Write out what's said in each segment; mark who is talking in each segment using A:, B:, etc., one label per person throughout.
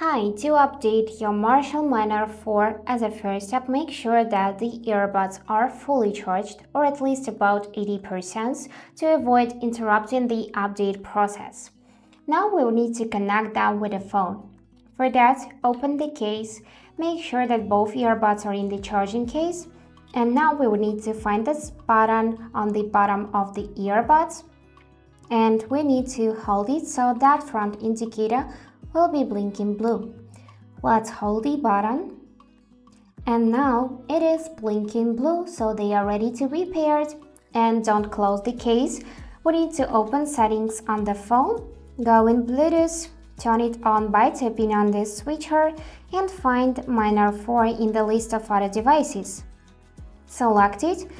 A: Hi, to update your Marshall Miner 4, as a first step, make sure that the earbuds are fully charged or at least about 80% to avoid interrupting the update process. Now we'll need to connect them with a phone. For that, open the case, make sure that both earbuds are in the charging case, and now we will need to find this button on the bottom of the earbuds, and we need to hold it so that front indicator will be blinking blue. Let's hold the button, and now it is blinking blue, so they are ready to be paired. And don't close the case. We need to open settings on the phone, go in Bluetooth, turn it on by tapping on this switcher, and find Miner 4 in the list of other devices. Select it,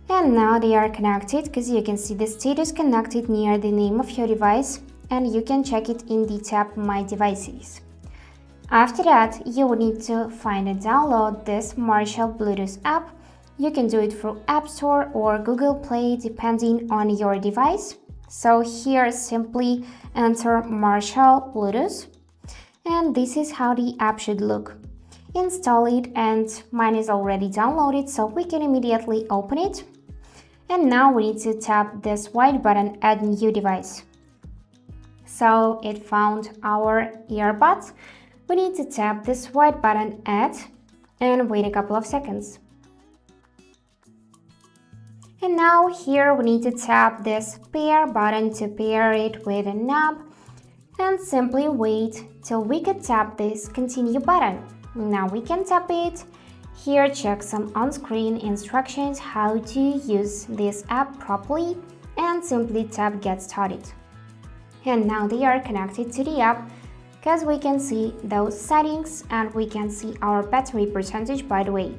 A: and now they are connected because you can see the status connected near the name of your device, and you can check it in the tab My Devices. After that, you will need to find and download this Marshall Bluetooth app. You can do it through App Store or Google Play depending on your device. So here simply enter Marshall Bluetooth, and this is how the app should look. Install it, and mine is already downloaded, so we can immediately open it. And now we need to tap this white button, Add New Device. So it found our earbuds. We need to tap this white button, Add, and wait a couple of seconds. And now here we need to tap this Pair button to pair it with an app, and simply wait till we can tap this Continue button. Now we can tap it. Here check some on-screen instructions how to use this app properly, and simply tap Get Started. And now they are connected to the app because we can see those settings and we can see our battery percentage, by the way.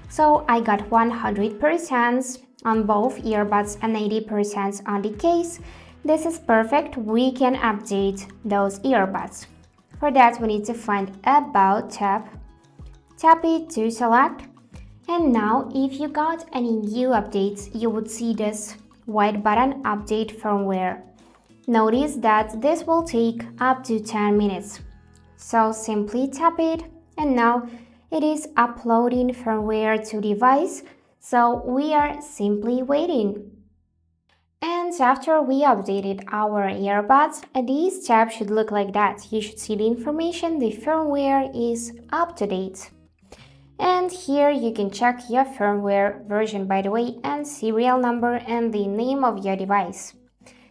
A: So I got 100% on both earbuds and 80% on the case. This is perfect. We can update those earbuds. For that, we need to find About tab, tap it to select, and now if you got any new updates, you would see this white button, Update Firmware. Notice that this will take up to 10 minutes. So simply tap it, and now it is uploading firmware to device, so we are simply waiting. And after we updated our earbuds, this tab should look like that. You should see the information, the firmware is up to date. And here you can check your firmware version, by the way, and serial number and the name of your device.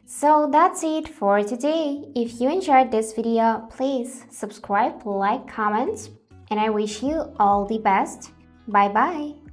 A: So that's it for today. If you enjoyed this video, please subscribe, like, comment, and I wish you all the best. Bye bye.